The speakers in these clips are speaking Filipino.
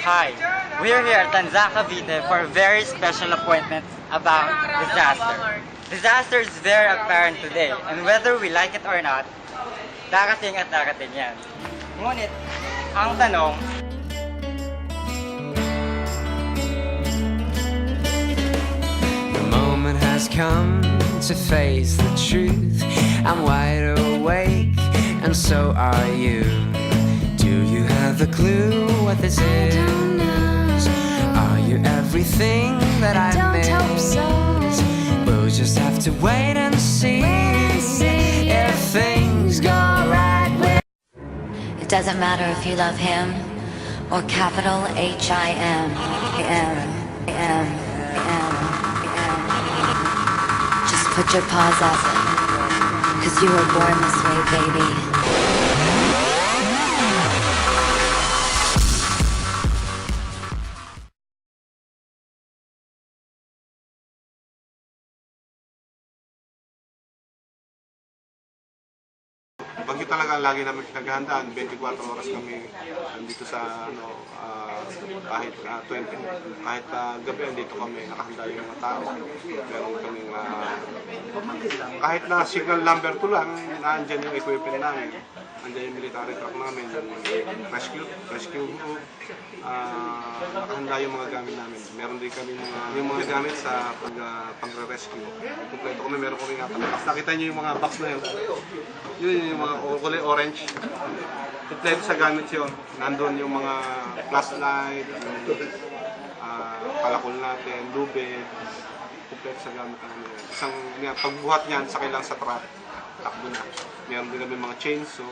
Hi, we're here at Tanza Cavite for a very special appointment about disaster. Disaster is very apparent today, and whether we like it or not, darating at darating yan. Ngunit, ang tanong, The moment has come to face the truth. I'm wide awake, and so are you. Do you have a clue what this is? Are you everything that I miss? Hope so. We'll just have to wait and see if things go right. It doesn't matter if you love him or capital H-I-M. Just put your paws up, 'cause you were born this way, baby. Bagyo talaga lagi namin pinaghahandaan, 24 oras kami dito sa kahit 20, kahit gabi dito kami nakahanda yung mga tao. Meron kaming kahit na signal number 2 lang, nandiyan yung equipment namin. Nandiyan yung military truck namin, yung rescue group, nakahanda yung mga gamit namin. Meron din kami yung mga gamit sa pagre-rescue. Kompleto kami, meron kami nga pala. Nakita niyo yung mga box na yun. Yun yung mga kulay orange. Kompleto sa gamit yun. Nandun yung mga flashlight, palakol natin, lubid. Kompleto sa gamit namin. Isang pagbuhat niyan, sakay lang sa truck. Takbo na. Meron din kami mga chainsaw.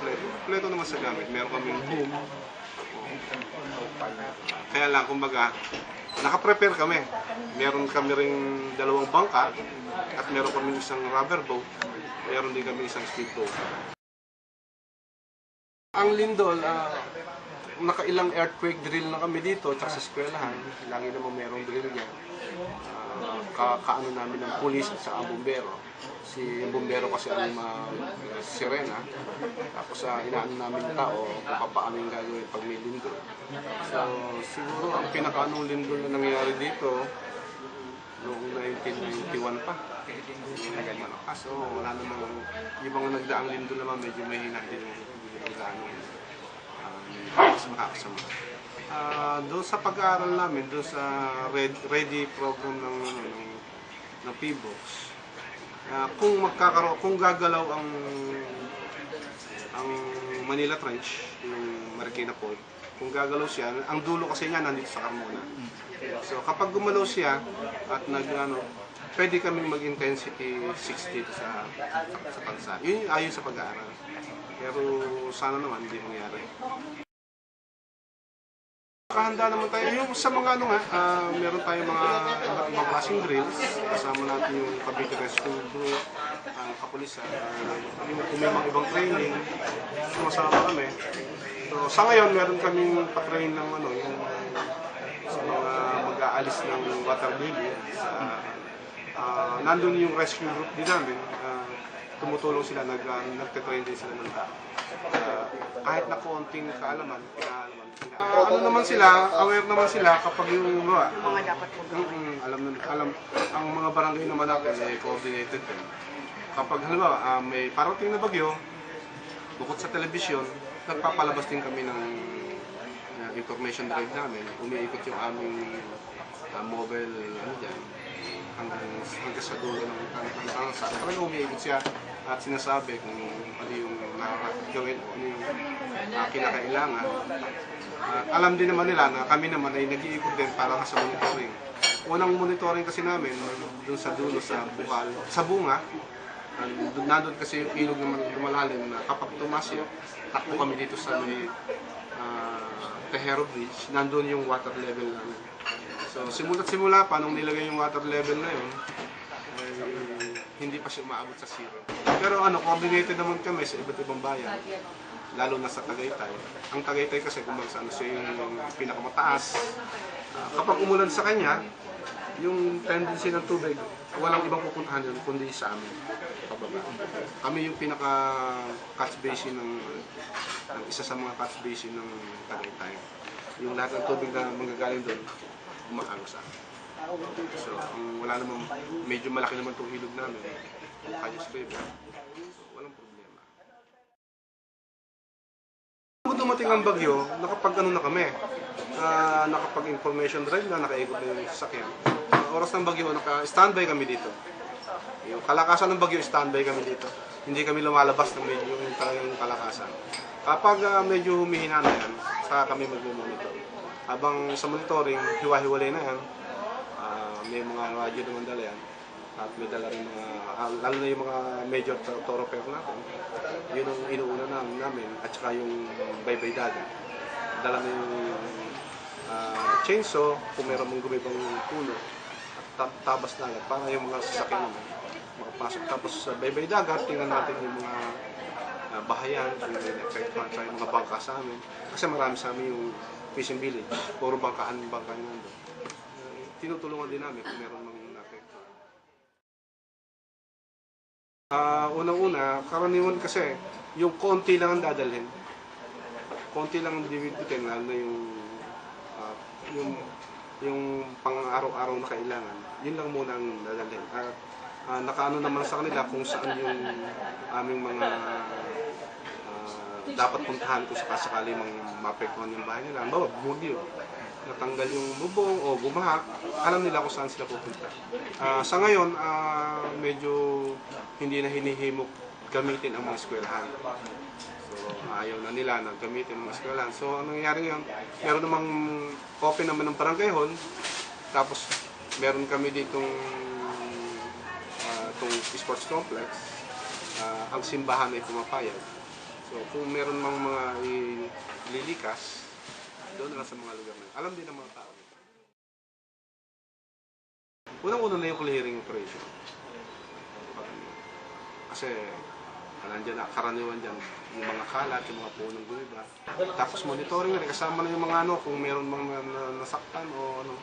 Kompleto naman sa gamit. Meron kami boom. Kaya lang, kumbaga, nakaprepare kami. Meron kami ring 2 bangka at meron kami isang rubber boat. Meron din kami isang speedboat. Ang lindol, nakailang earthquake drill na kami dito at sa eskwelahan. Lagi naman merong drill yan. Kaano namin ng pulis at sa bumbero. Si bumbero kasi ang sirena. Tapos inaano namin yung tao kung paano yung gagawin pag may lindol. So siguro ang pinakaanong lindol na nangyari dito noong 1991 pa. So wala namang yung mga nagdaang lindol naman medyo mahina din yung gano'n. Mas makakasama. Doon sa pag-aaral namin, doon sa ready program ng PBOX, kung gagalaw ang Manila Trench, yung Marikina Point, kung gagalaw siya, ang dulo kasi niya nandito sa Carmona. So kapag gumalaw siya at pwede kaming mag-intensity 60 sa bansa. Yun yung ayon sa pag-aaral. Pero sana naman hindi mangyari. Nakahanda naman tayo. Yung sa mga meron tayong mga ibang klaseng drills. Kasama natin yung Cavite Rescue Group, ang kapulisan, kung may mga ibang training, sumasama kami. So sa ngayon, meron kaming pa-train ng yung sa mga mag-aalis ng water lily. Nandun yung rescue group din namin. Tumutulong sila, nagte-train din sila ng tao. Kahit na konting kaalaman, pinaalaman. Ano naman sila, aware naman sila kapag yung mga dapat po alam, ang mga barangay naman natin ay coordinated din. Kapag halimbawa may parating na bagyo, bukod sa telebisyon, nagpapalabas din kami ng information drive namin. Umiikot yung aming mobile hanggang sa dulo ng tansa. Talagang umiikot siya at sinasabi kung ano yung gawin o ano yung kinakailangan. Alam din naman nila na kami naman ay nag-iikot din para sa monitoring. Unang monitoring kasi namin doon sa dulo sa bukal, sa bunga. Nandun kasi yung ilog na lumalalim na kapag tumasyo, takbo kami dito sa Tejero Bridge, nandun yung water level namin. So simula pa, nung nilagay yung water level na yun, hindi pa siya umaabot sa zero. Pero coordinated naman kami sa iba't ibang bayan, lalo na sa Tagaytay. Ang Tagaytay kasi kung siya yung pinakamataas. Kapag umulan sa kanya, yung tendency ng tubig, walang ibang pupuntahan yun kundi sa amin, pababa. Kami yung pinaka-catch basin ng isa sa mga catch basin ng Tagaytay. Yung lahat ng tubig na manggagaling doon, umaano sa amin. So, wala namang, medyo malaki naman itong ilog namin, Cayos River, so, walang problema. Kung dumating ang bagyo, nakapag-ano na kami, nakapag-information drive na, nakaikot na yung sasakyan. Oras ng bagyo, naka-standby kami dito. Yung kalakasan ng bagyo, standby kami dito. Hindi kami lumalabas ng medyo yung talagang kalakasan. Kapag medyo humihina na yan, saka kami mag-monitor. Habang sa monitoring, hiwa-hiwalay na yan. May mga radyo naman dala yan. At may dala rin mga, lalo na yung mga major thoroughfare natin. Yun ang inuuna namin. At saka yung baybay dagat. Dala na yung chainsaw, kung meron mong gumibang puno. At tabas na agad para yung mga sasakyan naman makapasok. Tapos sa baybay dagat, tingnan natin yung mga bahayan, kung may na-effectuhan sa yung mga bangka sa amin. Kasi marami sa amin yung fishing village. Puro bangkaan nandun. Tinutulungan din namin kung meron mga na-effectuhan. Unang-una, karaniwan kasi, yung konti lang ang dadalhin. Konti lang ang dividitin, lalo na yung pang-araw-araw na kailangan, yun lang muna ang dadalhin. At nakaano naman sa kanila kung saan yung aming mga dapat puntahan kung sakasakali mapektuhan yung bahay nila. Bawa, bumugyo. Natanggal yung bubong o bumahak, alam nila kung saan sila pupunta. Sa ngayon, medyo hindi na hinihimok gamitin ang mga eskwelahan. So, ayaw na nila na gamitin ang mga eskwelahan. So, anong nangyayari ngayon? Meron namang open naman ng barangay hall, tapos meron kami ditong itong sports complex. Ang simbahan ay pumapayag. So, kung meron mang mga ililikas, doon na sa mga lugar na yun. Alam din ng mga tao. Unang-una na yung clearing operation. Kasi nandiyan na, karaniwan dyan, yung mga kalat, yung mga punong gumiba. Tapos monitoring na rin, kasama na yung mga kung meron mga nasaktan o ano.